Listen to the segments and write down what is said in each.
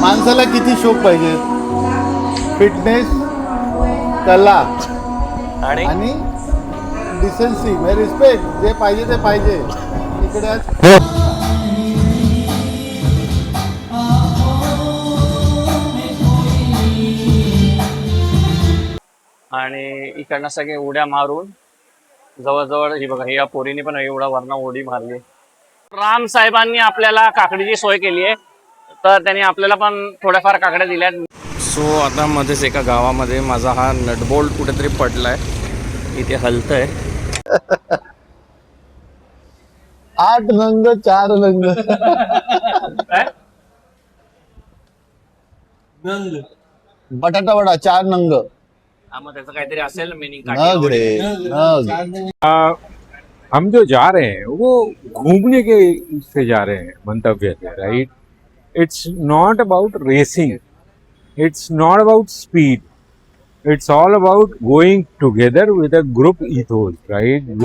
माणसाला किती शौक पाहिजे? फिटनेस, कला आणि डिसेन्सी, रिस्पेक्ट. जे पाहिजे ते पाहिजे इकडे आज. आणि इकडनं सगळे उड्या मारून जवळजवळ ही बघा, या पोरीने पण एवढा वरना उडी मारली. राम साहेबांनी आपल्याला काकडीची सोय केली आहे, तर त्यांनी आपल्याला पण थोड्याफार काकड्या दिल्यात. सो आता मध्येच एका गावामध्ये माझा हा नटबोल्ट कुठेतरी पडलाय, इथे हलतंय. 8 रंग 4 रंग बटाटा वडा 4 नंग. मग त्याचं काहीतरी असेल मिनिंग. नग रे नग. हम जो जा रहे हैं वो घूमने के से जा रहे हैं, मंतव्य से, right? It's not about racing, it's not about speed, it's all about going together with a group ethos, right?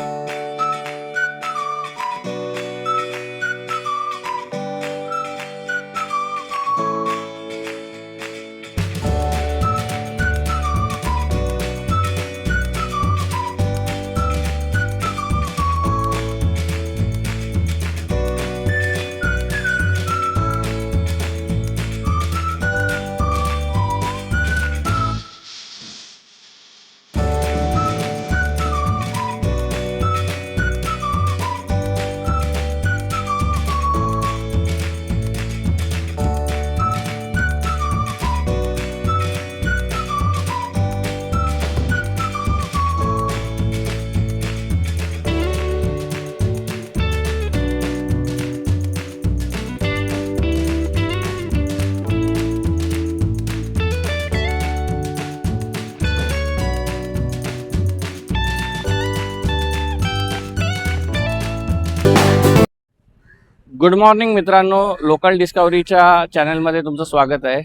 Good morning मित्रांनो, लोकल डिस्कवरीच्या चॅनलमध्ये तुमचं स्वागत आहे.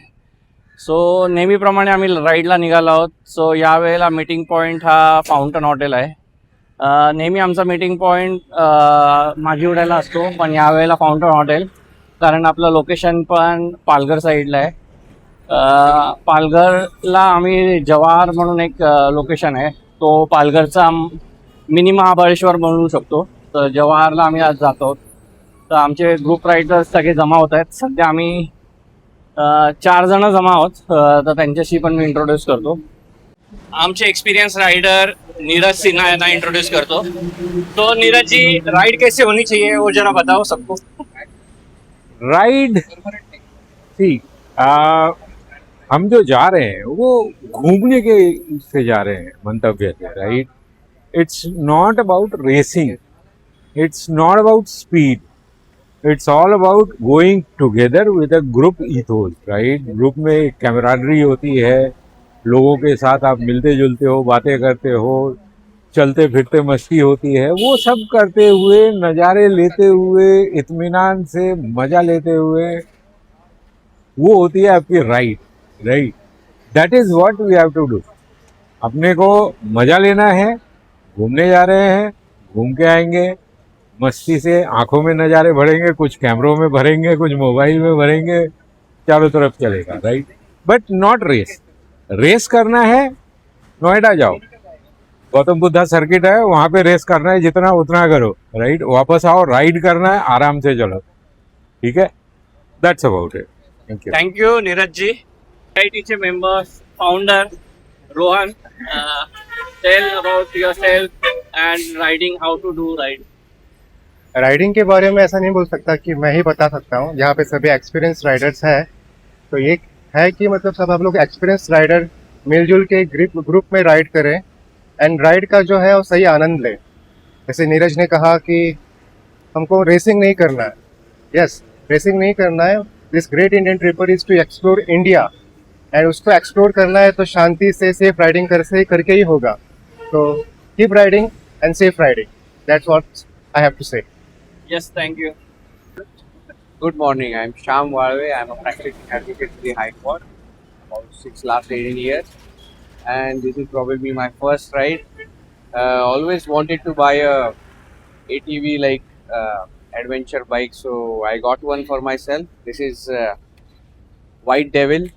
सो नेहमीप्रमाणे आम्ही राईडला निघालो आहोत. सो यावेळेला मीटिंग पॉईंट हा फाउंटन हॉटेल आहे. नेहमी आमचा मीटिंग पॉईंट माजिवड्याला असतो, पण यावेळेला फाउंटन हॉटेल, कारण आपलं लोकेशन पण पालघर साईडला आहे. पालघरला आम्ही जवाहर म्हणून एक लोकेशन आहे, तो पालघरचा मिनी महाबळेश्वर म्हणू शकतो. तर जवाहरला आम्ही आज जातो आहोत. तर आमचे ग्रुप रायडर्स सगळे जमा होत आहेत. सध्या आम्ही 4 जण जमा आहोत. तर त्यांच्याशी पण मी इंट्रोड्यूस करतो. आमचे एक्सपीरियंस राइडर नीरज सिन्हा यांना इंट्रोड्यूस करतो. तो नीरज जी, राइड कैसे होनी चाहिए वो जरा बताओ सबको. राइड, सी, हम जो जा रहे हैं वो घूमने के से जा रहे हैं, मंतव्य से, right? It's not about racing, it's not about speed, it's all about going together with a group ethos, right? Group में कैमराडरी होती है, लोगों के साथ आप मिलते जुलते हो, बातें करते हो, चलते फिरते मस्ती होती है. वो सब करते हुए, नज़ारे लेते हुए, इत्मीनान से मज़ा लेते हुए, वो होती है आपकी ride, right? That is what we have to do. अपने को मज़ा लेना है, घूमने जा रहे हैं, घूम के आएंगे, मस्ती से आंखों में नज़ारे भरेंगे, कुछ कैमरों में भरेंगे, कुछ मोबाइल में भरेंगे, चारों तरफ चलेगा, right? But not race. Race करना है, नोएडा जाओ, गौतम बुद्धा सर्किट है, वहाँ पे रेस करना है, जितना उतना करो, राइट? वापस आओ, राइड करना है, आराम से चलो, ठीक है? That's about it. Thank you. Thank you Neeraj ji. आयटीचे members, founder Rohan, tell about yourself and riding, how to do ride. Riding के बारे में ऐसा नहीं बोल सकता कि मैं ही बता सकता हूँ. यहाँ पे सभी एक्सपीरियंस राइडर्स हैं, तो ये है कि मतलब सब आप लोग एक्सपीरियंस राइडर मिलजुल के ग्रुप में राइड करें एंड राइड का जो है वो सही आनंद लें. जैसे नीरज ने कहा कि हमको रेसिंग नहीं करना है. यस, रेसिंग नहीं करना है. This great Indian tripper is to explore India, and उसको एक्सप्लोर करना है तो शांति से सेफ राइडिंग करके ही होगा. तो keep riding and safe riding. That's what I have to say. Yes, thank you. Good morning. I'm Sham Walve. I'm a practicing advocate for the High Court about last 18 years, and this is probably my first ride. Always wanted to buy a ATV like adventure bike, so I got one for myself. This is White Devil,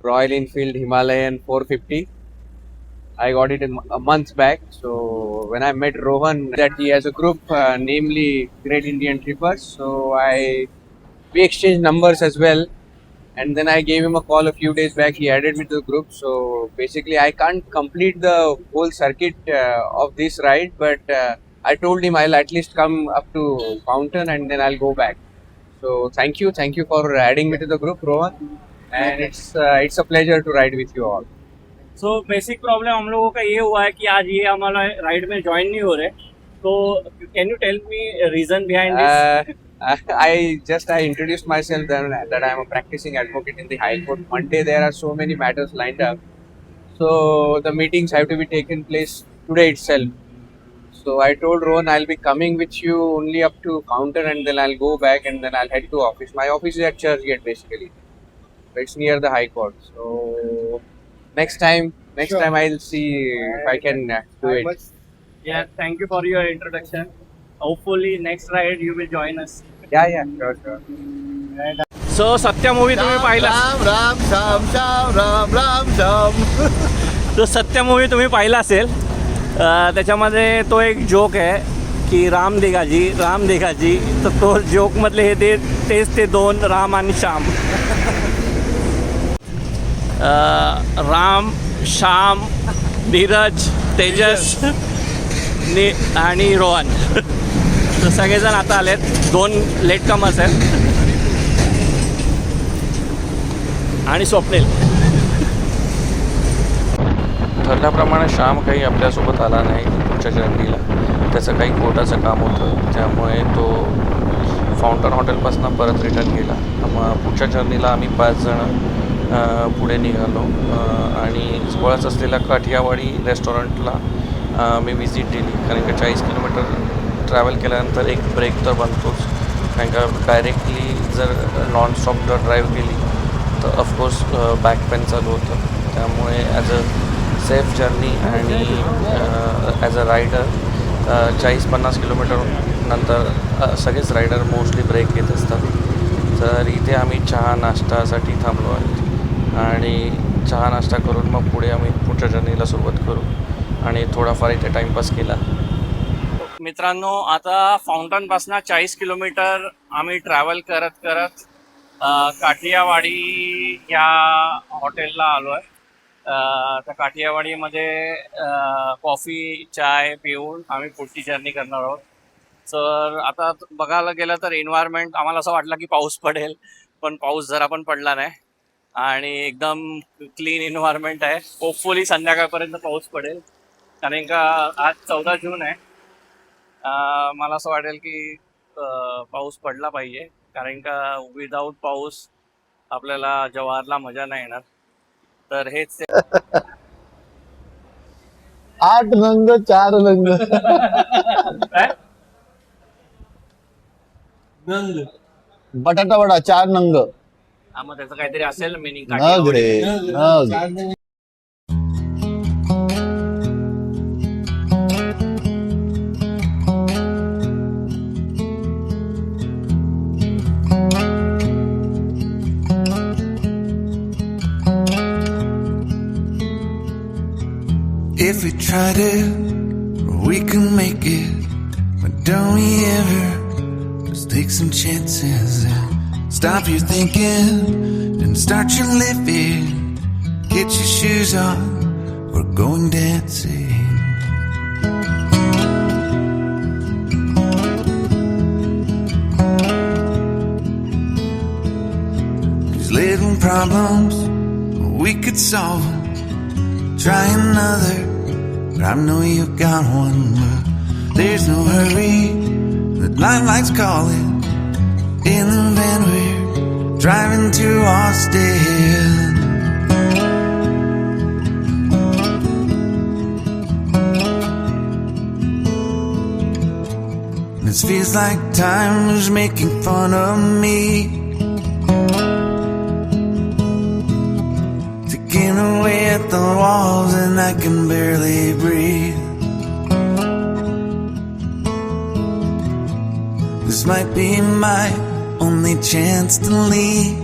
Royal Enfield Himalayan 450. I got it a month back. So when I met Rohan, that he has a group, namely Great Indian Trippers. So we exchanged numbers as well. And then I gave him a call a few days back. He added me to the group. So basically, I can't complete the whole circuit of this ride, but I told him I'll at least come up to Fountain and then I'll go back. So thank you for adding me to the group, Rohan. And it's a pleasure to ride with you all. So basic problem हम लोगों का ये हुआ है कि आज ये हमारा राइड में ज्वाइन नहीं हो रहे, तो can you tell me reason behind this? I introduced myself that I am a practicing advocate in the High Court. Monday there are so many matters lined up, so the meetings have to be taken place today itself. So I told Rohan I'll be coming with you only up to Fountain and then I'll go back and then I'll head to office. My office is at Churchgate basically. So it's near the High Court. So next time I'll see if I can do it. Yeah, thank you for your introduction. Hopefully next ride you will join us. Yeah, sure. So सत्य movie तुम्ही पाहिला? राम राम श्याम श्याम राम राम श्याम. तो सत्य movie तुम्ही पाहिला असेल. त्याच्यामध्ये तो एक जोक आहे की राम देगाजी. तर तो जोकमधले हे तेच ते दोन राम आणि श्याम. राम, श्याम, धीरज, तेजस आणि रोहन. तर सगळेजण आता आलेत. 2 लेट कमर्स आहेत आणि स्वप्नील. ठरल्याप्रमाणे श्याम काही आपल्यासोबत आला नाही पुढच्या जर्नीला. त्याचं काही कोर्टाचं काम होतं, त्यामुळे तो फाउंटन हॉटेलपासून परत रिटर्न गेला. मग पुढच्या जर्नीला आम्ही 5 जण पुढे निघालो आणि जवळच असलेल्या काठियावाडी रेस्टॉरंटला मी विजिट दिली. कारण का 40 किलोमीटर ट्रॅव्हल केल्यानंतर एक ब्रेक तर बनतोच. कारण का डायरेक्टली जर नॉनस्टॉप जर ड्राईव्ह केली तर ऑफकोर्स बॅक पेन चालू होतं. त्यामुळे ॲज अ सेफ जर्नी आणि ॲज अ रायडर 40-50 किलोमीटर नंतर सगळेच रायडर मोस्टली ब्रेक घेत असतात. तर इथे आम्ही चहा नाश्तासाठी थांबलो आहे आणि चहा नाश्ता करून मग पुढे आम्ही पुढच्या जर्नीला सुरुवात करू. आणि थोडाफार इथे टाईमपास केला. मित्रांनो, आता फाउंटनपासून 40 किलोमीटर आम्ही ट्रॅव्हल करत काठियावाडी या हॉटेलला आलो आहे. त्या काठियावाडीमध्ये कॉफी चाय पिऊन आम्ही पुढची जर्नी करणार आहोत. तर आता बघायला गेलं तर एन्व्हायरमेंट आम्हाला असं वाटलं की पाऊस पडेल, पण पाऊस जरा पण पडला नाही आणि एकदम क्लीन एन्व्हायरमेंट आहे. होपफुली संध्याकाळपर्यंत पाऊस पडेल, कारण का आज 14 जून आहे. मला असं वाटेल की पाऊस पडला पाहिजे, कारण का विदाऊट पाऊस आपल्याला जवाहरला मजा नाही येणार. तर हेच 8 नंग 4 नंग. बटाटा वडा 4 नंग. मग त्याचं काहीतरी असेल मिनिंग. नग रे नग. If we tried it, we can make it. But don't we ever just take some chances and stop your thinking and start your living. Get your shoes on, we're going dancing. These little problems, we could solve them. Try another, but I know you got one. But there's no hurry, the limelight's calling. In the van we're driving to Austin. This feels like time is making fun of me. Taking away at the walls and I can barely breathe. This might be my only chance to leave.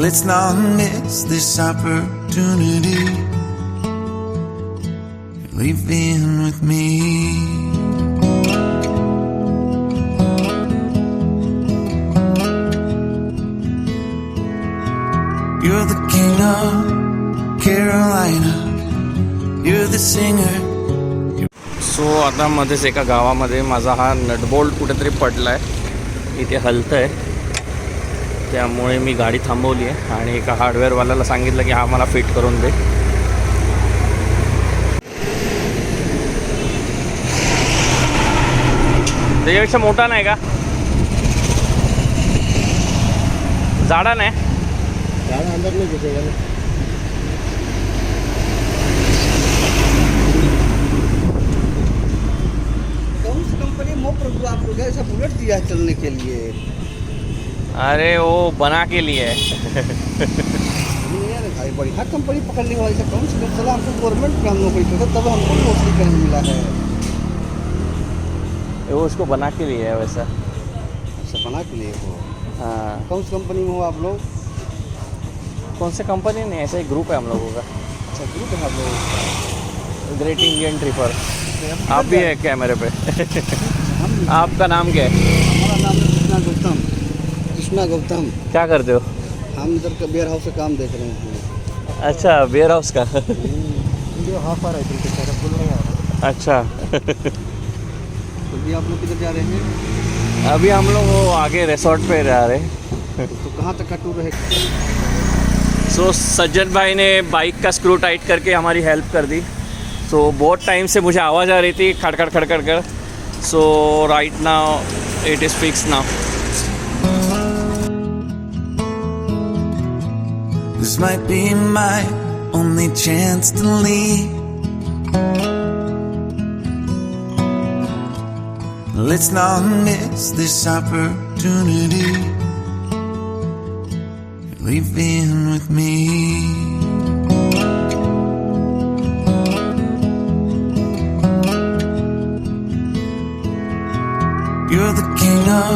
Let's not miss this opportunity. Leave in with me. You're the king of Carolina. You're the singer. So आता मध्येच एका गावामध्ये माझा हा nut bolt कुठेतरी पडला आहे, इथे हलतं आहे. त्यामुळे मी गाडी थांबवली आहे आणि एका हार्डवेअरवाल्याला सांगितलं की हा मला फिट करून दे. त्याच्यापेक्षा मोठा नाही का? जाडा नाही? अंदर नहीं घुसेगा ना. कौन सी कंपनी मोटर आप लोग ऐसा बुलेट दिया है चलने के लिए? अरे वो बना के लिए है. भाई बढ़िया कंपनी पकड़ने वाली से कौन सी चला हमको गवर्नमेंट में हम नौकरी करते तब हमको नौकरी करने मिला है. वो उसको बना के लिए है वैसा. अच्छा बना के लिए हो. हाँ. कौन सी कंपनी में हो आप लोग? कौन से कंपनी नहीं, ऐसा एक ग्रुप है हम लोगों का. अच्छा ग्रुप है आप लोग. Great Indian tripper. आप भी है क्या मेरे पे? आपका नाम क्या है? हमारा नाम है कृष्णा गौतम. कृष्णा गौतम. क्या करते हो? हम इधर का वेयर हाउस का काम देख रहे हैं. अच्छा, वेयर हाउस का. वीडियो हाफ आ रहा है तुमको सारा फुल नहीं आ रहा. अच्छा. तो भी आप लोग किधर जा रहे हैं? अभी हम लोग वो आगे रिसोर्ट पे जा रहे हैं. तो कहाँ तक का टूर रहेगा? सो सज्जन भाई ने बाइक का स्क्रू टाइट करके हमारी हेल्प कर दी. सो बहुत टाइम से मुझे आवाज़ आ रही थी खड़खड़ खड़खड़ कर. So right now it is fix now. This might be my only chance to leave. Let's not miss this opportunity. Leave in with me. You're the king of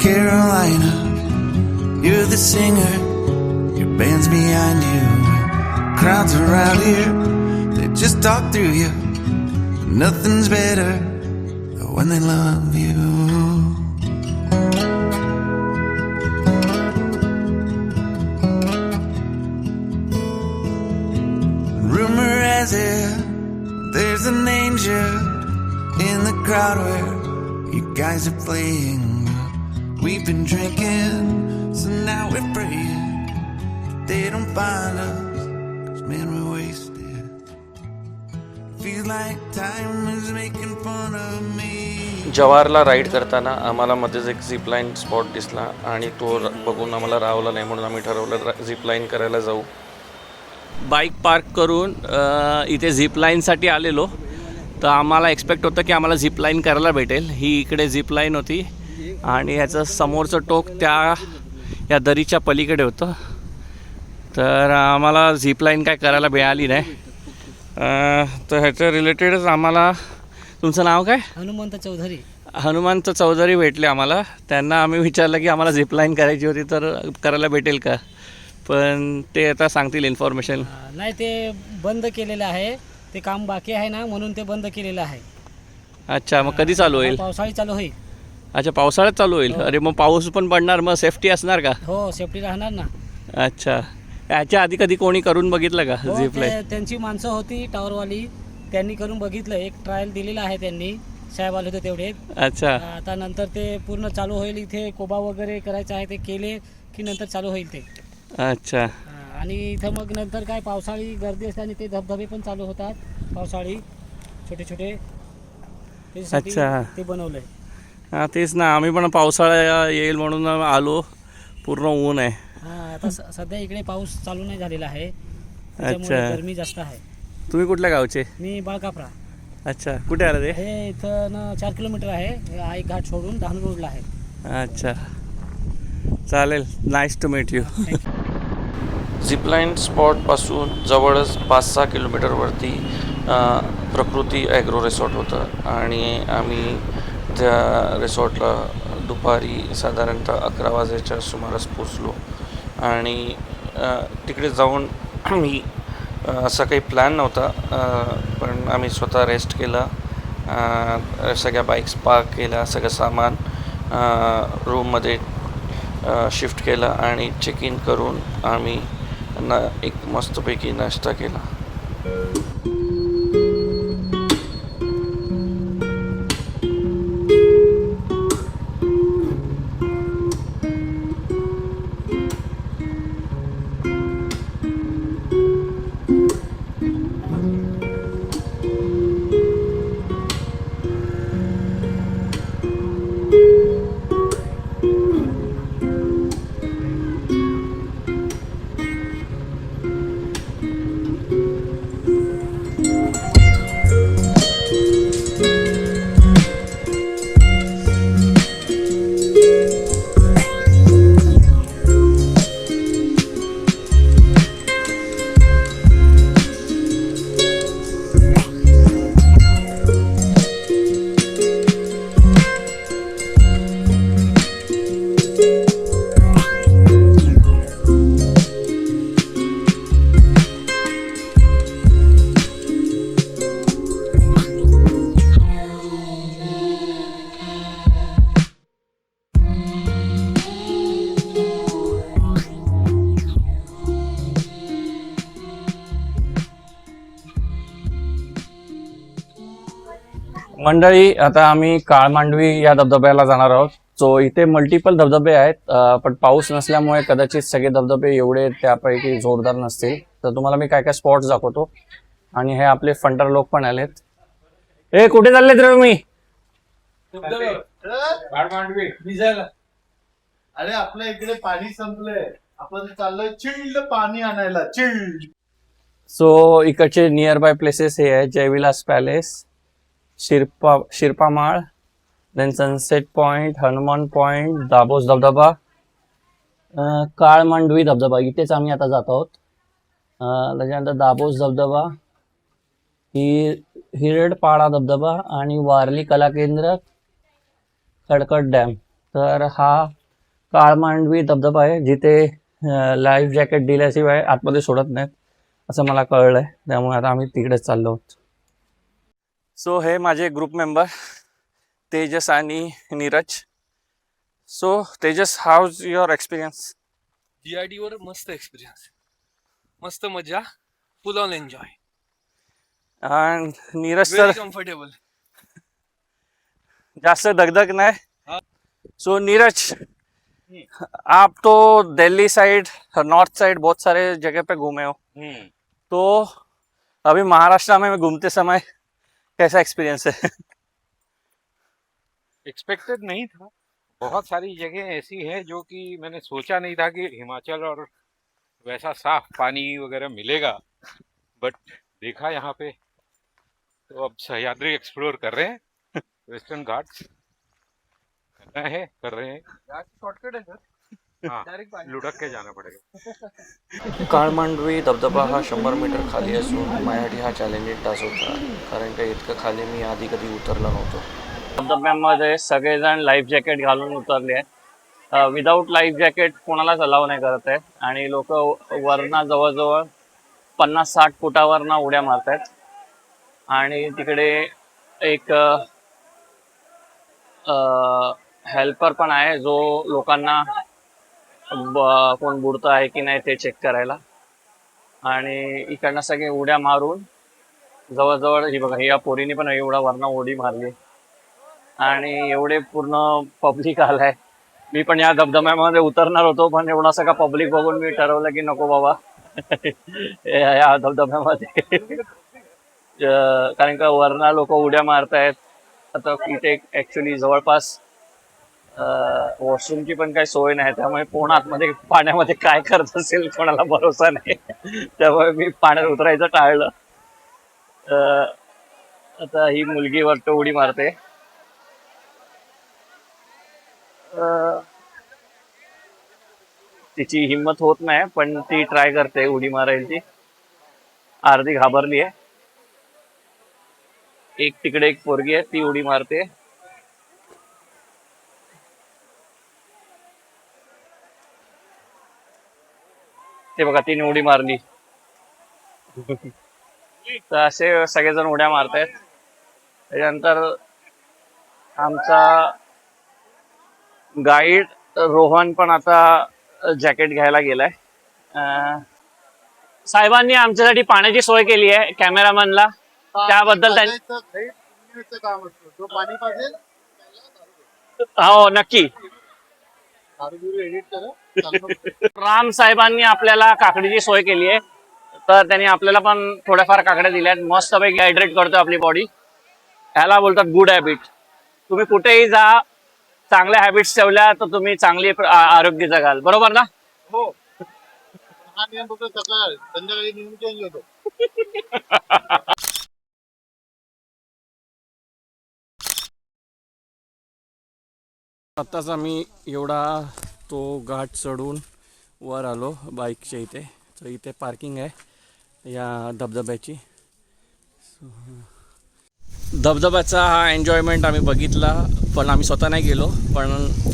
Carolina. You're the singer. Your band's behind you. Crowds around here, they just talk through you. Nothing's better when they love you. Rumor has it there's an angel in the crowd where you guys are playing. We've been drinking, so now we're praying they don't find us, 'cause man we're wasted. Feels like time is making fun of me. जवाहरला ride करताना आम्हाला मध्येच एक zipline spot दिसला आणि तो बघून आम्हाला रावला नाही, म्हणून आम्ही ठरवलं झिपलाईन करायला जाऊ. बाईक पार्क करून इथे झिपलाईनसाठी आलेलो, तर आम्हाला एक्सपेक्ट होतं की आम्हाला झिपलाईन करायला भेटेल. ही इकडे झिपलाईन होती आणि ह्याचं समोरचं टोक या दरीच्या पलीकडे होतं. तर आम्हाला झिपलाईन काय करायला मिळाली नाही. तर ह्याच्या रिलेटेडच आम्हाला, तुमचं नाव काय? हनुमंत चौधरी. हनुमंत चौधरी भेटले आम्हाला. त्यांना आम्ही विचारलं की आम्हाला झिपलाईन करायची होती तर करायला भेटेल का, पण ते आता सांगतील इन्फॉर्मेशन. नाही, ते बंद केलेलं आहे. ते काम बाकी आहे ना, म्हणून ते बंद केलेलं आहे. अच्छा, मग कधी चालू होईल? पावसाळी चालू होईल. अच्छा, पावसाळ्यात चालू होईल. अरे मग पाऊस पण पडणार, मग सेफ्टी असणार का? हो, सेफ्टी राहणार ना. अच्छा, याच्या आधी कधी कोणी करून बघितलं का हो, झिपलाईन? त्यांची माणसं होती टावरवाली, त्यांनी करून बघितलं. एक ट्रायल दिलेला आहे त्यांनी, साहेब आले होते तेवढे. अच्छा. आता नंतर ते पूर्ण चालू होईल. इथे कोबा वगैरे करायचं आहे, ते केले की नंतर चालू होईल ते. अच्छा. आणि इथं मग नंतर काय पावसाळी गर्दी असते आणि ते धबधबे पण चालू होतात पावसाळी, छोटे छोटे. अच्छा, ते बनवलंय. हां तेच ना, आम्ही पण पावसाळा येईल म्हणून आलो. पूर्ण ऊन आहे. हां, आता सध्या इकडे पाऊस चालू नाही झालेला आहे, त्याच्यामुळे अच्छा. गरमी जास्त आहे. तुम्ही कुठल्या गावचे? मी बाळकापरा. अच्छा, कुठे आलं ते? हे इथं ना 4 किलोमीटर आहे. हे एक घाट सोडून डहाणू रोडला आहे. अच्छा, चालेल. Nice to meet you. Zipline स्पॉटपासून जवळच 5-6 किलोमीटरवरती प्रकृती ॲग्रो रिसॉर्ट होतं आणि आम्ही त्या रिसॉर्टला दुपारी साधारणतः 11 वाजेच्या सुमारास पोचलो आणि तिकडे जाऊन आम्ही असा काही प्लॅन नव्हता, पण आम्ही स्वतः रेस्ट केला, सगळ्या बाईक्स पार्क केल्या, सगळं सामान रूममध्ये शिफ्ट केलं आणि चेक इन करून आम्ही एक मस्तपैकी नाश्ता केला. मंडळी, आता आम्ही काळमांडवी या धबधब्याला जाणार आहोत. सो इथे मल्टिपल धबधबे आहेत, पण पाऊस नसल्यामुळे कदाचित सगळे धबधबे एवढे त्यापैकी जोरदार नसतील. तर तुम्हाला मी काय काय स्पॉट्स दाखवतो. आणि हे आपले फंटर लोक पण आलेत. ए, कुठे चाललेत रे तुम्ही? अरे आपल्या इकडे पाणी संपलंय, आपण चाललोय चिल्ड पाणी आणायला. चिल्ड. सो इकडचे नियर बाय प्लेसेस हे आहेत: Jaivilas palace, Shirpamal, then sunset point, Hanuman point, Dabos धबधबा, काळमांडवी धबधबा, इथेच आम्ही आता जात आहोत. त्याच्यानंतर दाबोस धबधबा, हिरडपाडा धबधबा आणि वारली कला केंद्र, खडकट डॅम. तर हा काळमांडवी धबधबा आहे, जिथे लाईफ जॅकेट दिल्याशिवाय आतमध्ये सोडत नाहीत असं मला कळलंय. त्यामुळे आता आम्ही तिकडेच चाललो आहोत. सो हे माझे ग्रुप मेंबर तेजस आणि Neeraj. So Tejas, house your experience? GRD वर मस्त एक्सपिरियन्स, मस्त मजा, फुल on enjoy. And Neeraj sir, comfortable, जास्त दगदग नाही. सो नीरज, आप तो दिल्ली साइड, नॉर्थ साइड बहुत सारे जगह पे घूमे हो, तो अभी महाराष्ट्र में घूमते समय कैसा एक्सपीरियंस है? एक्सपेक्टेड नहीं था. बहुत सारी जगह ऐसी हैं जो कि मैंने सोचा नहीं था कि हिमाचल और वैसा साफ पानी वगैरह मिलेगा, बट देखा यहाँ पे. तो अब सह्याद्री एक्सप्लोर कर रहे हैं, वेस्टर्न घाट्स करना है, कर रहे हैं. शॉर्टकट है सर. हाँ, लुढ़क के जाना पड़ेगा. काळमांडवी धबधबा हा 100 मीटर खाली असून माझ्यासाठी हा चॅलेंजिंग टास्क होता, कारण का इतकं खाली मी आधी कधी उतरलो नव्हतो. धबधब्यामध्ये सगळेजण लाईफ जॅकेट घालून उतरले आहेत. विदाऊट लाईफ जॅकेट कोणालाच अलाव नाही करत आहेत. आणि लोक वरना जवळजवळ 50-60 फुटावरना उड्या मारत आहेत. आणि तिकडे एक हेल्पर पण आहे, जो लोकांना कोण बुडतं आहे की नाही ते चेक करायला. आणि इकडनं सगळे उड्या मारून जवळजवळ ही बघा, या पोरीने पण एवढा वरना उडी मारली आणि एवढे पूर्ण पब्लिक आलाय. मी पण या धबधब्यामध्ये उतरणार होतो, पण एवढा सगळा पब्लिक बघून मी ठरवलं की नको बाबा या धबधब्यामध्ये. कारण का वरना लोक उड्या मारतायत. आता इथे ऍक्च्युली जवळपास वॉशरूमची पण काही सोय नाही, त्यामुळे कोण आतमध्ये पाण्यामध्ये काय करत असेल कोणाला भरोसा नाही. त्यामुळे मी पाण्यात उतरायचं टाळलं. आता ही मुलगी वरती उडी मारते. तिची हिंमत होत नाही, पण ती ट्राय करते उडी मारायची. अर्धी घाबरली आहे. एक तिकडे एक पोरगी आहे, ती उडी मारते. ते बघा तीन उडी मारली. तर असे सगळेजण उड्या मारतायत. त्याच्यानंतर आमचा गाईड रोहन पण आता जॅकेट घ्यायला गेलाय. साहेबांनी आमच्यासाठी पाण्याची सोय केली आहे कॅमेरामॅनला, त्याबद्दल त्यांनी काम असतं. तो पाणी पाजेल हो नक्की. एडिट करा. राम साहेबांनी आपल्याला काकडीची सोय केली आहे, तर त्यांनी आपल्याला पण थोड्याफार काकड्या दिल्यात. मस्तपैकी हायड्रेट करतो आपली बॉडी. ह्याला बोलतात गुड हॅबिट. तुम्ही कुठेही जा, चांगल्या हॅबिट्स ठेवल्या तर तुम्ही चांगली आरोग्य जगाल, बरोबर ना? हो, हा नियम फक्त सकाळ संध्याकाळी नियम चेंज होतो. आत्ताच आम्ही एवढा तो घाट चढून वर आलो बाईकच्या इथे. तर इथे पार्किंग आहे या धबधब्याची. धबधब्याचा हा एन्जॉयमेंट आम्ही बघितला, पण आम्ही स्वतः नाही गेलो, पण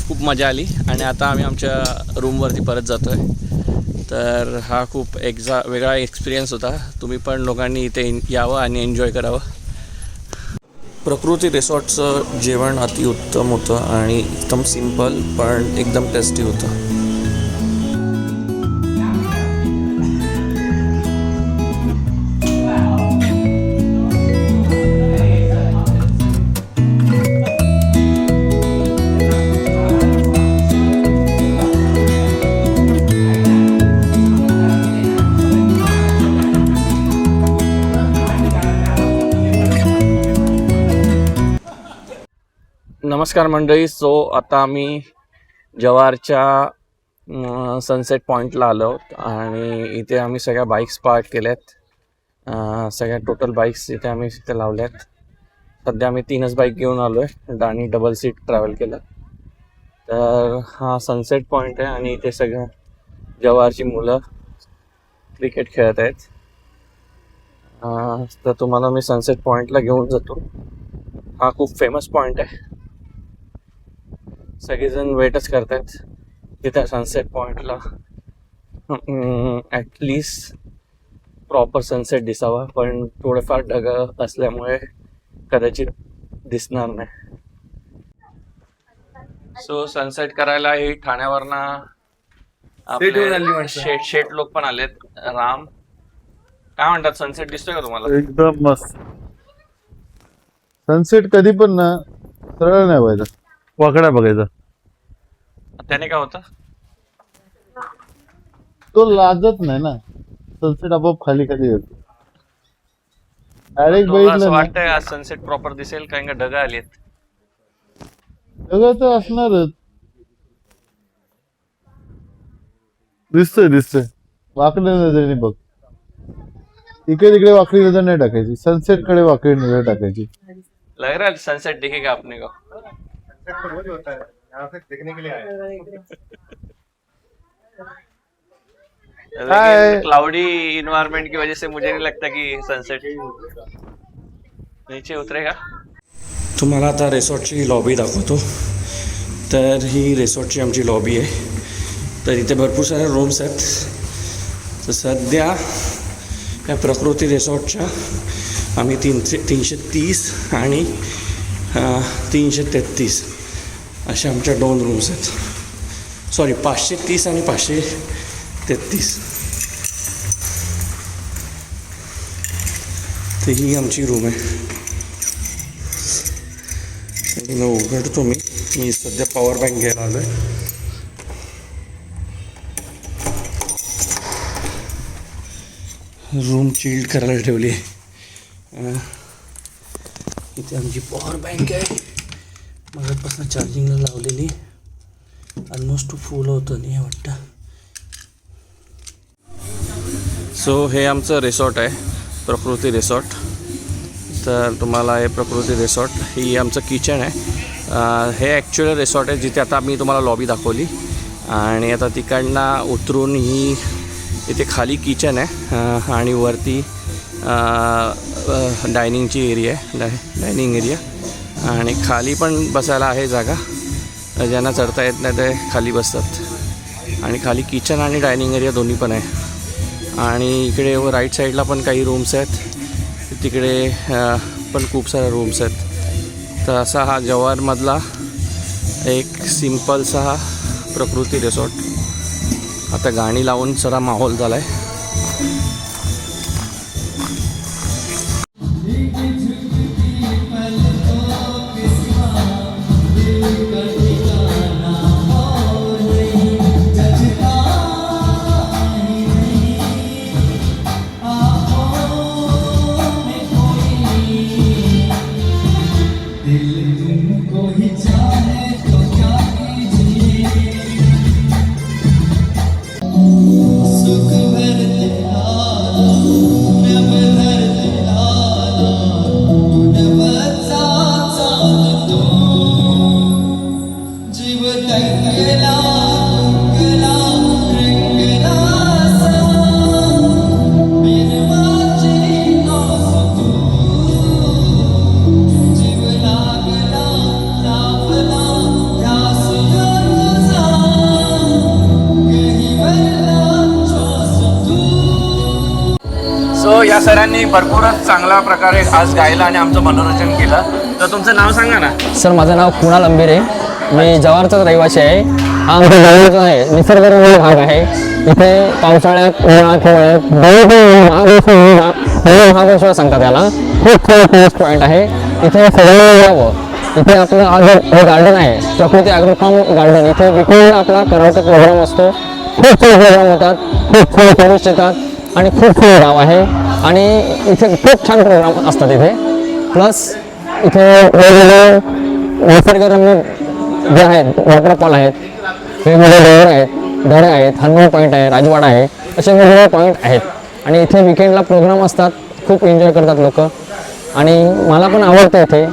खूप मजा आली. आणि आता आम्ही आमच्या रूमवरती परत जातो आहे. तर हा खूप वेगळा एक्सपिरियन्स होता. तुम्ही पण लोकांनी इथे यावं आणि एन्जॉय करावं. प्रकृती रिसॉर्टचं जेवण अतिउत्तम होतं आणि एकदम सिम्पल पण एकदम टेस्टी होतं. नमस्कार मंडळी. सो आता आम्ही जव्हारच्या सनसेट पॉईंटला आलो आहोत आणि इथे आम्ही सगळ्या बाईक्स पार्क केल्यात. सगळ्या टोटल बाईक्स इथे आम्ही इथे लावल्यात. सध्या आम्ही 3च बाईक घेऊन आलो आहे आणि डबल सीट ट्रॅव्हल केलं. तर हा सनसेट पॉईंट आहे आणि इथे सगळ्या जव्हारची मुलं क्रिकेट खेळत आहेत. तर तुम्हाला मी सनसेट पॉईंटला घेऊन जातो. हा खूप फेमस पॉईंट आहे. सगळेजण वेटच करतात तिथे सनसेट पॉईंटला ॲटलिस्ट प्रॉपर सनसेट दिसावा, पण थोडेफार ढग असल्यामुळे कदाचित दिसणार नाही. सो सनसेट करायला ही ठाण्यावरनं आपले शेट लोक पण आलेत. राम, काय म्हणतात, सनसेट दिसतोय का तुम्हाला? एकदम मस्त. सनसेट कधी पण ना सरळ नाही व्हायचं, वाकडा बघायचा. त्याने काय होतं, तो लागत नाही ना. सनसेट आपोआप खाली खाली येतो. डायरेक्ट असं बघितलं ना वाटतंय आज सनसेट प्रॉपर दिसेल, काही का ढग आलेत. सगळं तर असणारच. दिसतंय वाकड्या नजरेने बघ. इकडे तिकडे वाकडी नजर नाही टाकायची, सनसेट कडे वाकडी नजर टाकायची. लग रहा है सनसेट दिखेगा अपने को. देखने के लिए आए. क्लाउडी इन्वायरमेंट की वजह से मुझे नहीं लगता कि सनसेट नीचे उतरेगा. तुम्हाला आता रिसॉर्टची लॉबी दाखवतो. तर ही रिसॉर्टची आमची लॉबी आहे. तर इथे भरपूर साऱ्या रूम्स आहेत. तर सध्या या प्रकृती रिसॉर्टच्या आम्ही 330 आणि 333 अशा आमच्या 2 रूम्स आहेत. सॉरी 530 आणि 533. तर ही आमची रूम आहे. उघडतो मी सध्या पॉवर बँक घ्यायला आलो आहे. रूम चिल्ड करायला ठेवली आहे. इथे आमची पॉवर बँक आहे. मगापासून चार्जिंगला लावलेली. ऑलमोस्ट फुल होतं नाही वाटतं. सो हे आमचं रिसॉर्ट आहे, प्रकृती रिसॉर्ट. तर तुम्हाला हे प्रकृती रिसॉर्ट, ही आमचं किचन आहे. हे ॲक्च्युअल रिसॉर्ट आहे जिथे आता मी तुम्हाला लॉबी दाखवली. आणि आता तिकडनं उतरून ही इथे खाली किचन आहे आणि वरती डायनिंगची एरिया आहे, डायनिंग एरिया. आणि खाली पण बसायला आहे जागा. ज्यांना चढता येत नाही ते खाली बसतात. आणि खाली किचन आणि डायनिंग एरिया दोन्ही पण आहे. आणि इकडे राईट साईडला पण काही रूम्स आहेत, तिकडे पण खूप साऱ्या रूम्स आहेत. तर असा हा जव्हारमधला एक सिम्पलसा हा प्रकृती रिसॉर्ट. आता गाणी लावून जरा माहोल झाला आहे. सो या सरांनी भरपूरच चांगल्या प्रकारे आज गायला आणि आमचं मनोरंजन केलं. तर तुमचं नाव सांगा ना. सर माझं नाव कुणाल अंबेरे, मी जव्हारचाच रहिवासी आहे. हा आमचा जवळचा आहे, निसर्गरम्य भाग आहे. इथे पावसाळ्यात उन्हाळ्यात महाबळेश्वर सांगतात त्याला. खूप टुरिस्ट पॉईंट आहे. इथे सगळं यावं. इथे आपलं हे गार्डन आहे, प्रकृती ॲग्रो फार्म गार्डन. इथे विकेंड आपला कराटे प्रोग्राम असतो. खूप प्रोग्राम होतात, खूप टुरिस्ट येतात आणि खूप गाव आहे. आणि इथे खूप छान प्रोग्राम असतात इथे. प्लस इथे वेगवेगळे निसर्गरम्य जे आहेत वॉटरफॉल आहेत, वेगवेगळे डोंगर आहेत, दरे आहेत, हनुमान पॉईंट आहे, राजवाडा आहे, असे वेगवेगळे पॉईंट आहेत. आणि इथे विकेंडला प्रोग्राम असतात, खूप एन्जॉय करतात लोक. आणि मला पण आवडतं इथे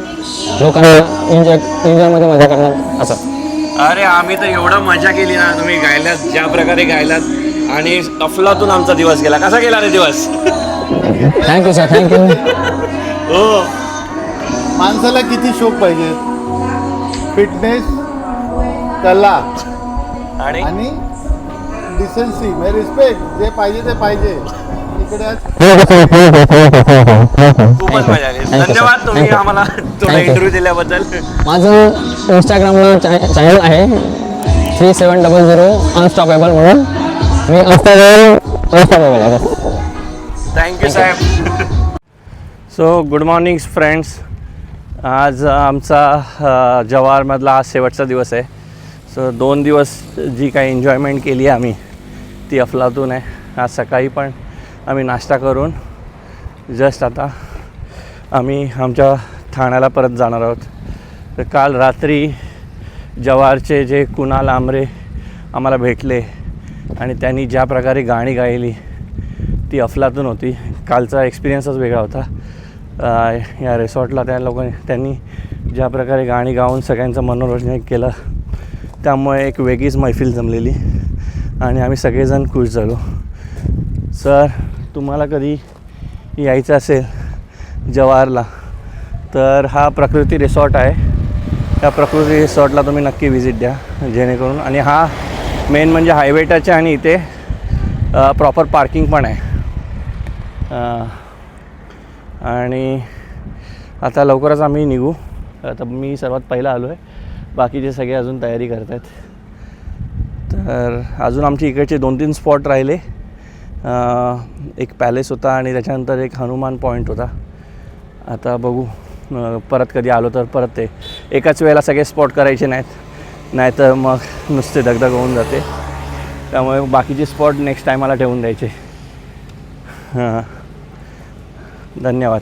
लोकांना एन्जॉयमध्ये मजा करणार असं. अरे आम्ही तर एवढं मजा केली ना, तुम्ही गायलात ज्या प्रकारे गायलात आणि अफलातून आमचा दिवस गेला. कसा गेला रे दिवस? Thank you sir, thank you. हो, माणसाला किती शौक पाहिजे? फिटनेस, कला आणि आणि डिसेन्सी, रिस्पेक्ट. जे पाहिजे ते पाहिजे इकडे. खूपच मजा आली. धन्यवाद तुम्ही आम्हाला थोडा इंटरव्ह्यू दिल्याबद्दल. माझं इंस्टाग्रामला चॅनल आहे 3700 अनस्टॉपेबल म्हणून. मी अनस्टॉपेबल आहे. थँक्यू साहेब. So good morning friends. आज आमचा जव्हारमधला आज शेवटचा दिवस आहे. सो 2 दिवस जी काही एन्जॉयमेंट केली आहे आम्ही ती अफलातून आहे. आज सकाळी पण आम्ही नाश्ता करून जस्ट आता आम्ही आमच्या ठाण्याला परत जाणार आहोत. तर काल रात्री जव्हारचे जे कुणाल आमरे आम्हाला भेटले आणि त्यांनी ज्या प्रकारे गाणी गायली ती अफलातून होती. कालचा एक्सपिरियन्सच वेगळा होता. या रिसॉर्टला त्यांनी ज्या प्रकारे गाणी गाऊन सगळ्यांचं मनोरंजन केलं, त्यामुळे एक वेगळीच मैफिल जमलेली आणि आम्ही सगळेजण खुश झालो. सर, तुम्हाला कधी यायचं असेल जव्हारला तर हा प्रकृती रिसॉर्ट आहे. त्या प्रकृती रिसॉर्टला तुम्ही नक्की व्हिजिट द्या जेणेकरून. आणि हा मेन म्हणजे हायवे टच आहे आणि इथे प्रॉपर पार्किंग पण आहे. आणि आता लवकरच आम्ही निघू. आता मी सर्वात पहिला आलो आहे, बाकीचे सगळे अजून तयारी करत आहेत. तर अजून आमची इकडचे 2-3 स्पॉट राहिले. एक पॅलेस होता आणि त्याच्यानंतर एक हनुमान पॉईंट होता. आता बघू परत कधी आलो तर परत ते एकाच वेळेला सगळे स्पॉट करायचे नाहीतर मग नुसते दगदग होऊन जाते. त्यामुळे बाकीचे स्पॉट नेक्स्ट टायमाला ठेवून द्यायचे. हां, धन्यवाद.